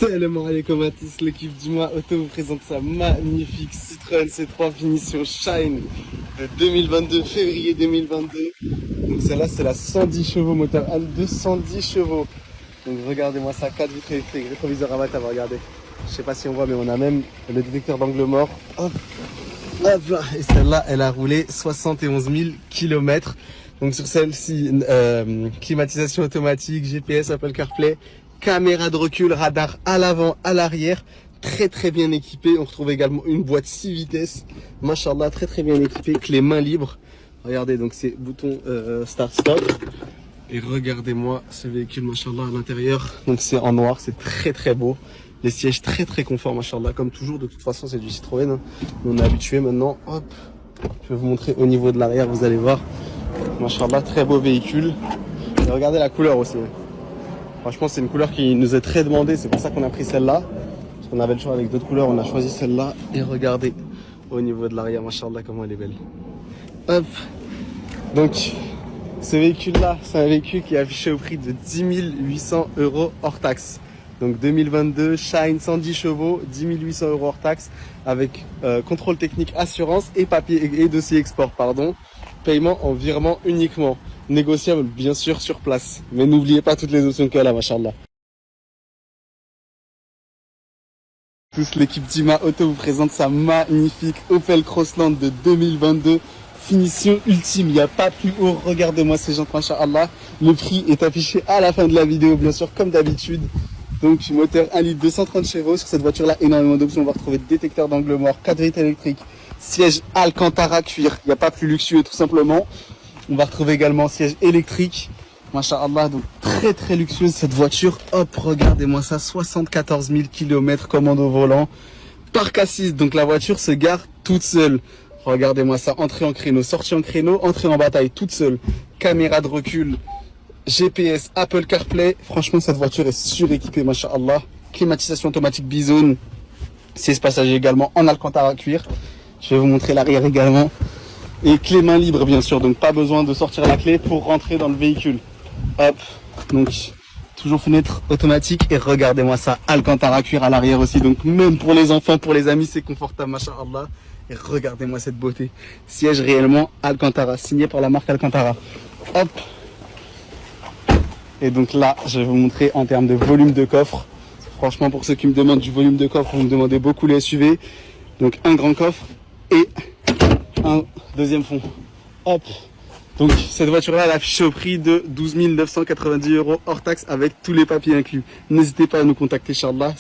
Salam alaikum à tous, l'équipe d'Ima Auto vous présente sa magnifique Citroën C3 finition Shine de 2022, février 2022. Donc celle-là c'est la 110 chevaux, moteur L2 110 chevaux. Donc regardez-moi ça, 4 vitres électriques, rétroviseur rabattable, regardez. Je sais pas si on voit mais on a même le détecteur d'angle mort. Hop, hop là. Et celle-là elle a roulé 71 000 km. Donc sur celle-ci, climatisation automatique, GPS, Apple CarPlay, caméra de recul, radar à l'avant, à l'arrière, très bien équipé. On retrouve également une boîte 6 vitesses, machallah, très bien équipé, clé main libre. Regardez donc ces boutons start-stop. Et regardez-moi ce véhicule, machallah, à l'intérieur. Donc c'est en noir, c'est très beau. Les sièges très confort, machallah, comme toujours. De toute façon c'est du Citroën, hein. On est habitué maintenant. Hop, je vais vous montrer au niveau de l'arrière, vous allez voir. Machallah, très beau véhicule. Et regardez la couleur aussi. Franchement, c'est une couleur qui nous est très demandée. C'est pour ça qu'on a pris celle-là. Parce qu'on avait le choix avec d'autres couleurs. On a choisi celle-là. Et regardez au niveau de l'arrière, machallah, comment elle est belle. Hop. Donc, ce véhicule-là, c'est un véhicule qui est affiché au prix de 10 800 € hors taxe. Donc 2022, Shine 110 chevaux, 10 800 € hors taxe. Avec contrôle technique, assurance et papier et dossier export, pardon. Paiement en virement uniquement. Négociable bien sûr sur place. Mais n'oubliez pas toutes les options qu'elle a, machallah. Tous, l'équipe d'Ima Auto vous présente sa magnifique Opel Crossland de 2022. Finition ultime, il n'y a pas plus haut. Regardez-moi ces jantes, machallah. Le prix est affiché à la fin de la vidéo, bien sûr, comme d'habitude. Donc moteur 1 litre 230 chevaux. Sur cette voiture-là, énormément d'options. On va retrouver détecteur d'angle mort, 4 vitres électriques, siège Alcantara cuir. Il n'y a pas plus luxueux tout simplement. On va retrouver également siège électrique. Masha'Allah, donc très luxueuse cette voiture. Hop, regardez-moi ça, 74 000 km, commande au volant. Parc assise, donc la voiture se gare toute seule. Regardez-moi ça, entrée en créneau, sortie en créneau, entrée en bataille toute seule. Caméra de recul, GPS, Apple CarPlay. Franchement, cette voiture est suréquipée, Masha'Allah. Climatisation automatique Bizone. 6 passagers également en Alcantara cuir. Je vais vous montrer l'arrière également. Et clé main libre bien sûr, donc pas besoin de sortir la clé pour rentrer dans le véhicule. Hop, donc toujours fenêtre automatique et regardez-moi ça, Alcantara cuir à l'arrière aussi, donc même pour les enfants, pour les amis c'est confortable, machallah. Et regardez-moi cette beauté, siège réellement Alcantara, signé par la marque Alcantara. Hop, et donc là je vais vous montrer en termes de volume de coffre. Franchement pour ceux qui me demandent du volume de coffre, vous me demandez beaucoup les SUV. Donc un grand coffre et un deuxième fond. Hop. Donc cette voiture-là, elle est affichée au prix de 12 990 € hors taxe avec tous les papiers inclus. N'hésitez pas à nous contacter, Inch'Allah.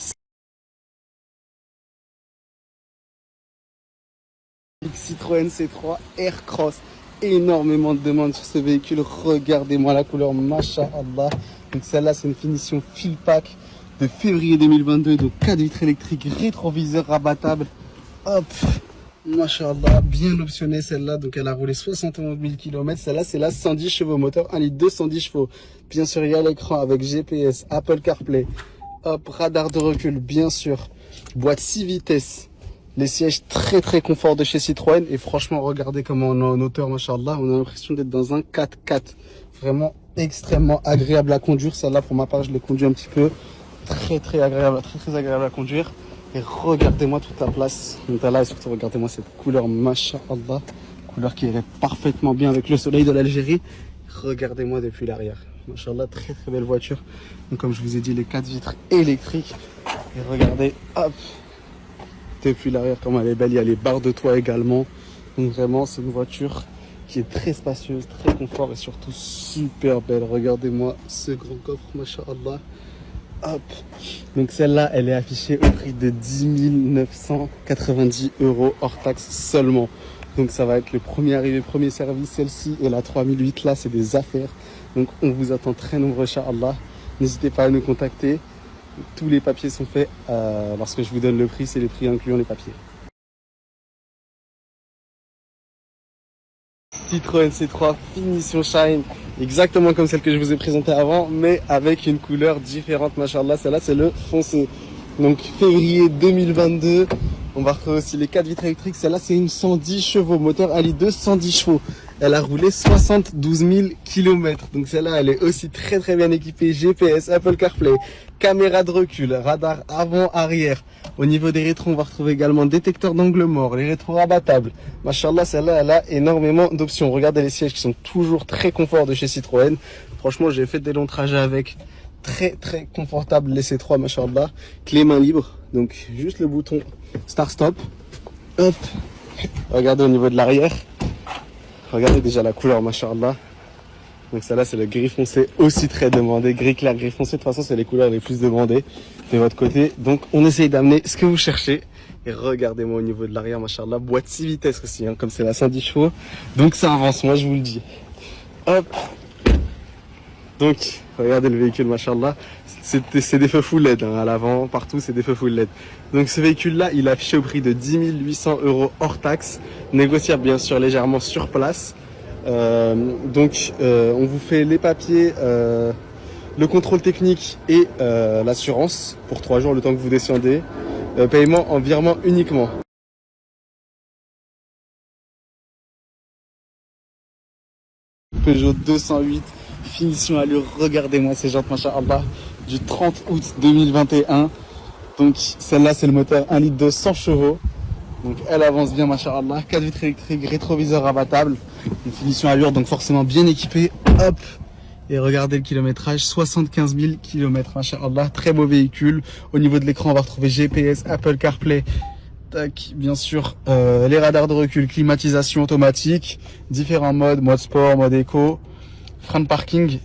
Citroën C3 Aircross. Énormément de demandes sur ce véhicule. Regardez-moi la couleur, Masha'Allah. Donc celle-là, c'est une finition fill pack de février 2022. Donc 4 vitres électriques, rétroviseur rabattable. Hop. Masha'Allah, bien optionnée celle-là, donc elle a roulé 71 000 km, celle-là c'est la 110 chevaux, moteur 1 litre 210 chevaux, bien sûr il y a l'écran avec GPS, Apple CarPlay, hop, radar de recul, bien sûr, boîte 6 vitesses, les sièges très confort de chez Citroën, et franchement regardez comment on est en hauteur, Masha'Allah, on a l'impression d'être dans un 4x4, vraiment extrêmement agréable à conduire, celle-là pour ma part je l'ai conduit un petit peu, très agréable, très agréable à conduire. Et regardez-moi toute la place. Donc là, et surtout regardez-moi cette couleur, Masha'Allah. Couleur qui irait parfaitement bien avec le soleil de l'Algérie. Regardez-moi depuis l'arrière. Masha'Allah, très belle voiture. Donc comme je vous ai dit, les 4 vitres électriques. Et regardez, hop, depuis l'arrière comment elle est belle. Il y a les barres de toit également. Donc vraiment, c'est une voiture qui est très spacieuse, très confort et surtout super belle. Regardez-moi ce grand coffre, Masha'Allah. Hop. Donc celle-là, elle est affichée au prix de 10 990 € hors taxe seulement. Donc ça va être le premier arrivé, premier servi. Celle-ci et la 3008 là, c'est des affaires. Donc on vous attend très nombreux, Inch'Allah. N'hésitez pas à nous contacter. Tous les papiers sont faits. Lorsque je vous donne le prix, c'est les prix incluant les papiers. Citroën C3 finition Shine, exactement comme celle que je vous ai présentée avant, mais avec une couleur différente, machallah. Celle-là, c'est le foncé. Donc février 2022, On va retrouver aussi les 4 vitres électriques. Celle-là, c'est une 110 chevaux, moteur 1,2 litre, 110 chevaux. Elle a roulé 72 000 km. Donc celle-là, elle est aussi très très bien équipée. GPS, Apple CarPlay, caméra de recul, radar avant, arrière. Au niveau des rétros, on va retrouver également détecteur d'angle mort, les rétros rabattables. Machallah, celle-là, elle a énormément d'options. Regardez les sièges qui sont toujours très confortables de chez Citroën. Franchement, j'ai fait des longs trajets avec. Très très confortable les C3, machallah. Clé main libre, donc juste le bouton start stop. Hop. Regardez au niveau de l'arrière. Regardez déjà la couleur, machallah. Donc celle-là, c'est le gris foncé, aussi très demandé. Gris clair, gris foncé, de toute façon, c'est les couleurs les plus demandées de votre côté. Donc on essaye d'amener ce que vous cherchez. Et regardez-moi au niveau de l'arrière, machallah. Boîte 6 vitesses aussi, hein, comme c'est la 110 chevaux. Donc ça avance, moi je vous le dis. Hop. Donc, regardez le véhicule, machallah. C'est des feux full LED, hein, à l'avant, partout, c'est des feux full LED. Donc ce véhicule-là, il est affiché au prix de 10 800 € hors taxe, négociable bien sûr légèrement sur place. On vous fait les papiers, le contrôle technique et l'assurance pour 3 jours, le temps que vous descendez. Paiement en virement uniquement. Peugeot 208. Finition allure, regardez-moi ces jantes, machallah, du 30 août 2021. Donc celle-là, c'est le moteur 1,2 litre 100 chevaux. Donc elle avance bien, machallah. 4 vitres électriques, rétroviseur rabattable. Une finition allure, donc forcément bien équipée. Hop. Et regardez le kilométrage, 75 000 km, machallah. Très beau véhicule. Au niveau de l'écran, on va retrouver GPS, Apple CarPlay. Tac, bien sûr, les radars de recul, climatisation automatique, différents modes, mode sport, mode éco. Frein de parking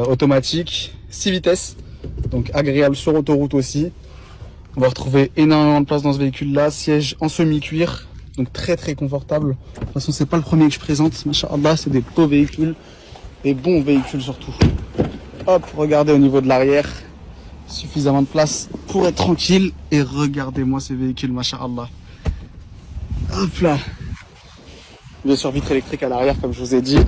automatique, 6 vitesses, donc agréable sur autoroute aussi. On va retrouver énormément de place dans ce véhicule-là, siège en semi-cuir, donc très très confortable. De toute façon, c'est pas le premier que je présente, machallah, c'est des beaux véhicules, des bons véhicules surtout. Hop, regardez au niveau de l'arrière, suffisamment de place pour être tranquille. Et regardez-moi ces véhicules, machallah. Hop là. Bien sûr, vitre électrique à l'arrière, comme je vous ai dit.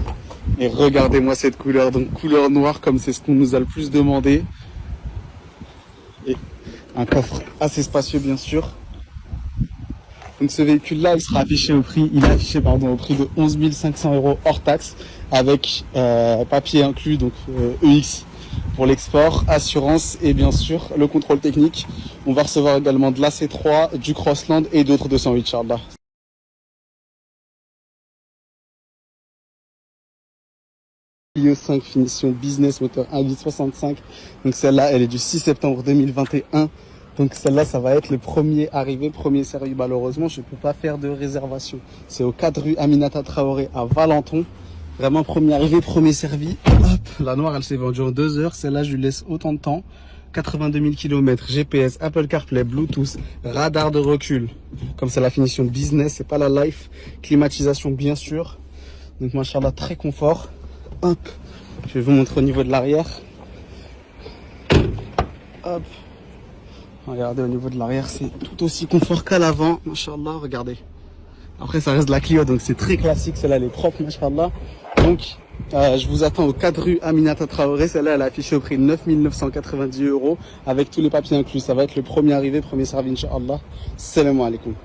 Et regardez-moi cette couleur, donc couleur noire comme c'est ce qu'on nous a le plus demandé. Et un coffre assez spacieux bien sûr. Donc ce véhicule-là, il sera affiché au prix, au prix de 11 500 € hors taxe, avec papier inclus, donc EX pour l'export, assurance et bien sûr le contrôle technique. On va recevoir également de l'AC3, du Crossland et d'autres 208 Charles. Clio 5 finition business, moteur 1,65 litre. Donc celle-là, elle est du 6 septembre 2021. Donc celle-là, ça va être le premier arrivé, premier servi. Malheureusement, je ne peux pas faire de réservation. C'est au 4 rue Aminata Traoré à Valenton. Vraiment premier arrivé, premier servi. Hop, la noire, elle s'est vendue en 2 heures. Celle-là, je lui laisse autant de temps. 82 000 km, GPS, Apple CarPlay, Bluetooth, radar de recul. Comme c'est la finition business, c'est pas la life. Climatisation, bien sûr. Donc, machallah, très confort. Hop, je vais vous montrer au niveau de l'arrière. Hop, regardez au niveau de l'arrière, c'est tout aussi confort qu'à l'avant, machallah, regardez. Après ça reste de la Clio, donc c'est très classique, celle-là elle est propre, machallah. Donc je vous attends au 4 rue Aminata Traoré, celle-là elle est affichée au prix de 9 990 € avec tous les papiers inclus. Ça va être le premier arrivé, premier servi, inchallah. Salam alaikum.